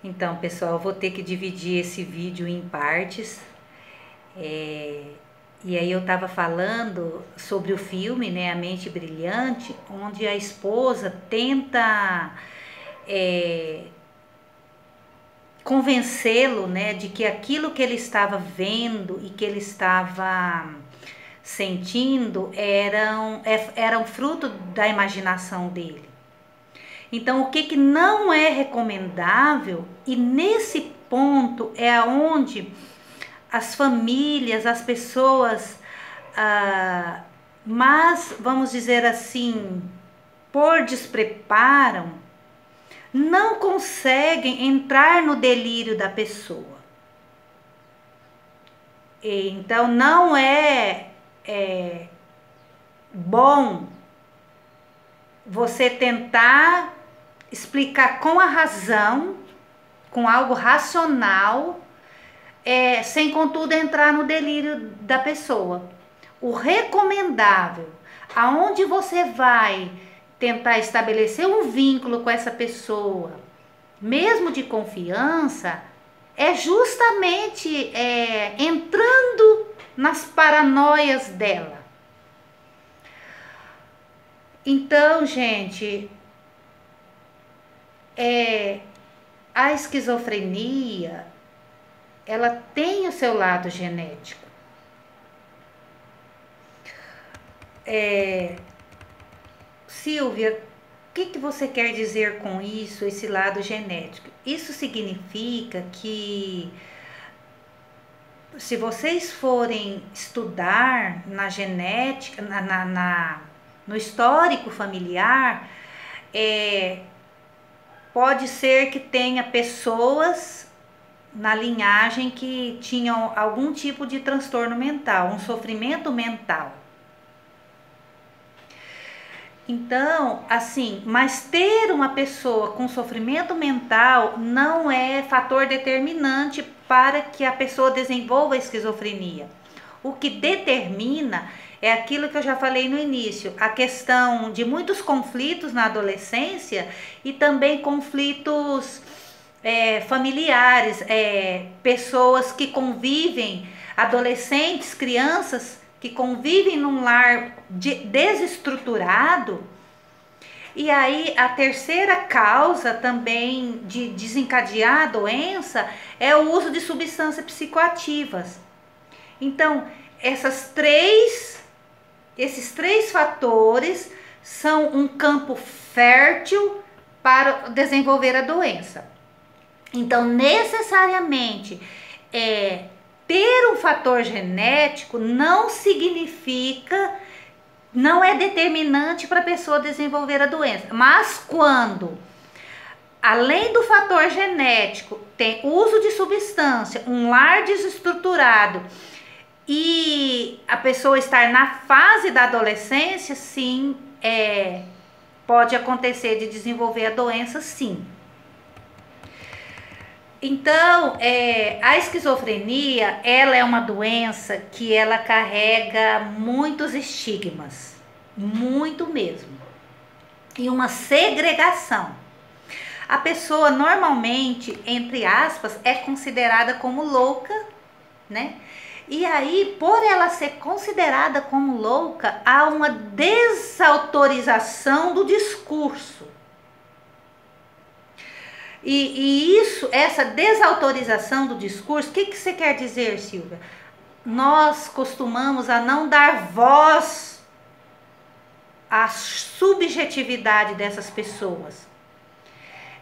Então, pessoal, eu vou ter que dividir esse vídeo em partes. E aí eu estava falando sobre o filme, né, A Mente Brilhante, onde a esposa tenta convencê-lo, né, de que aquilo que ele estava vendo e que ele estava sentindo eram fruto da imaginação dele. Então, o que não é recomendável, e nesse ponto é onde as famílias, as pessoas, mas vamos dizer assim, por despreparo, não conseguem entrar no delírio da pessoa. Então, não é bom você tentar explicar com a razão, com algo racional, sem contudo entrar no delírio da pessoa. O recomendável, aonde você vai tentar estabelecer um vínculo com essa pessoa, mesmo de confiança, é justamente entrando nas paranoias dela. Então, gente, a esquizofrenia, ela tem o seu lado genético. Silvia, o que você quer dizer com isso, esse lado genético? Isso significa que, se vocês forem estudar na genética, no histórico familiar, pode ser que tenha pessoas na linhagem que tinham algum tipo de transtorno mental, um sofrimento mental. Então, assim, mas ter uma pessoa com sofrimento mental não é fator determinante para que a pessoa desenvolva a esquizofrenia. O que determina é aquilo que eu já falei no início, a questão de muitos conflitos na adolescência e também conflitos familiares, pessoas que convivem, adolescentes, crianças que convivem num lar desestruturado. E aí a terceira causa também de desencadear a doença é o uso de substâncias psicoativas. Então, esses três fatores são um campo fértil para desenvolver a doença. Então, necessariamente, ter um fator genético não significa, não é determinante para a pessoa desenvolver a doença. Mas quando, além do fator genético, tem uso de substância, um lar desestruturado e a pessoa estar na fase da adolescência, sim, pode acontecer de desenvolver a doença, sim. Então, a esquizofrenia, ela é uma doença que ela carrega muitos estigmas, muito mesmo, e uma segregação. A pessoa normalmente, entre aspas, é considerada como louca, né? E aí, por ela ser considerada como louca, há uma desautorização do discurso. E essa desautorização do discurso, o que você quer dizer, Silvia? Nós costumamos a não dar voz à subjetividade dessas pessoas.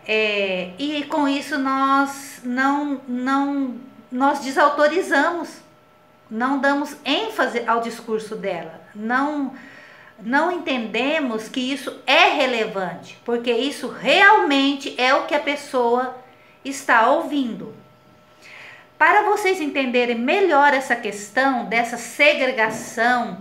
E com isso nós desautorizamos, não damos ênfase ao discurso dela, não entendemos que isso é relevante, porque isso realmente é o que a pessoa está ouvindo. Para vocês entenderem melhor essa questão dessa segregação,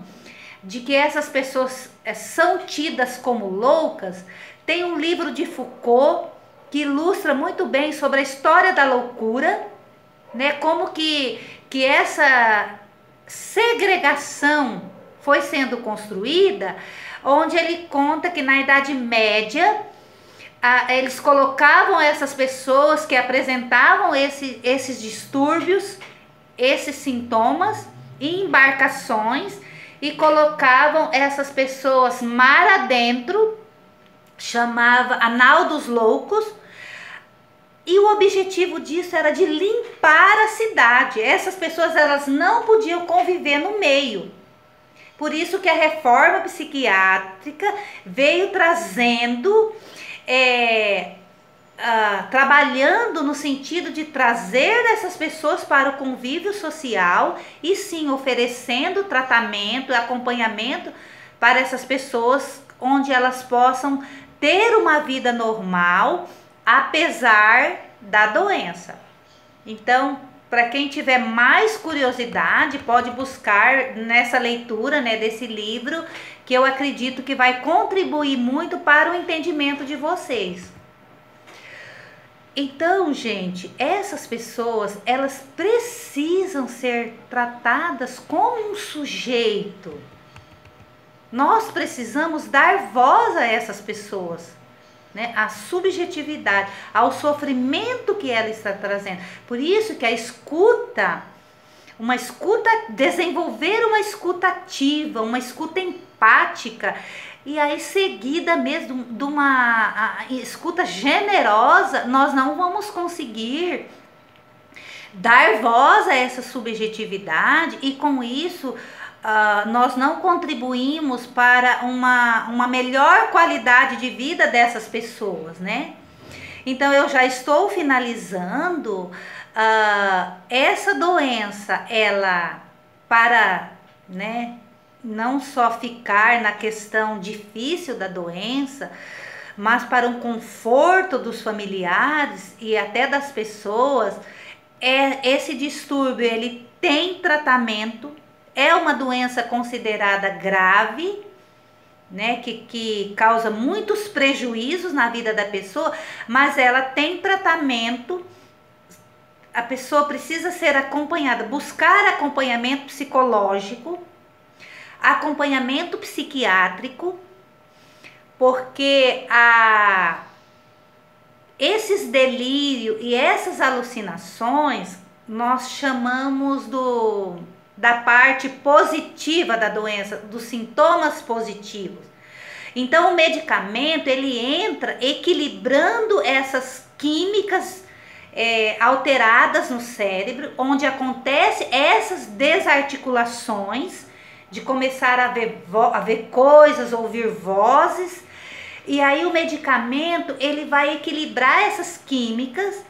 de que essas pessoas são tidas como loucas, tem um livro de Foucault que ilustra muito bem sobre a história da loucura, né? Como que essa segregação foi sendo construída, onde ele conta que na Idade Média eles colocavam essas pessoas que apresentavam esses distúrbios, esses sintomas, em embarcações e colocavam essas pessoas mar adentro, chamava a Nau dos Loucos, e o objetivo disso era de limpar a cidade. Essas pessoas, elas não podiam conviver no meio. Por isso que a reforma psiquiátrica veio trazendo, trabalhando no sentido de trazer essas pessoas para o convívio social e sim oferecendo tratamento e acompanhamento para essas pessoas, onde elas possam ter uma vida normal, apesar da doença. Então, para quem tiver mais curiosidade, pode buscar nessa leitura, né, desse livro, que eu acredito que vai contribuir muito para o entendimento de vocês. Então, gente, essas pessoas, elas precisam ser tratadas como um sujeito. Nós precisamos dar voz a essas pessoas, né? A subjetividade, ao sofrimento que ela está trazendo. Por isso que a escuta, desenvolver uma escuta ativa, uma escuta empática, e aí seguida mesmo de uma escuta generosa, nós não vamos conseguir dar voz a essa subjetividade e com isso nós não contribuímos para uma melhor qualidade de vida dessas pessoas, né? Então eu já estou finalizando. Essa doença, ela, para, né, não só ficar na questão difícil da doença, mas para um conforto dos familiares e até das pessoas, esse distúrbio, ele tem tratamento, é uma doença considerada grave, né, que causa muitos prejuízos na vida da pessoa, mas ela tem tratamento. A pessoa precisa ser acompanhada, buscar acompanhamento psicológico, acompanhamento psiquiátrico, porque esses delírios e essas alucinações nós chamamos da parte positiva da doença, dos sintomas positivos. Então o medicamento, ele entra equilibrando essas químicas alteradas no cérebro, onde acontece essas desarticulações, de começar a ver coisas, ouvir vozes, e aí o medicamento, ele vai equilibrar essas químicas,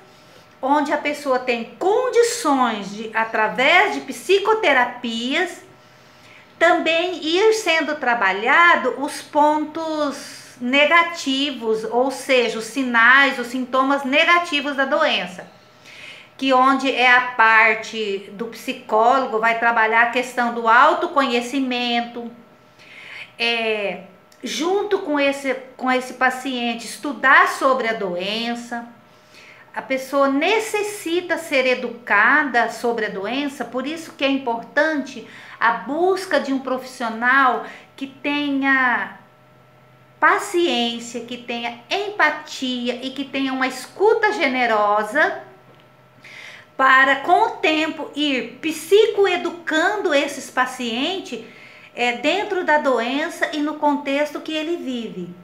onde a pessoa tem condições de, através de psicoterapias, também ir sendo trabalhado os pontos negativos, ou seja, os sinais, os sintomas negativos da doença, que onde é a parte do psicólogo vai trabalhar a questão do autoconhecimento, junto com esse paciente, estudar sobre a doença. A pessoa necessita ser educada sobre a doença, por isso que é importante a busca de um profissional que tenha paciência, que tenha empatia e que tenha uma escuta generosa, para com o tempo ir psicoeducando esses pacientes dentro da doença e no contexto que ele vive.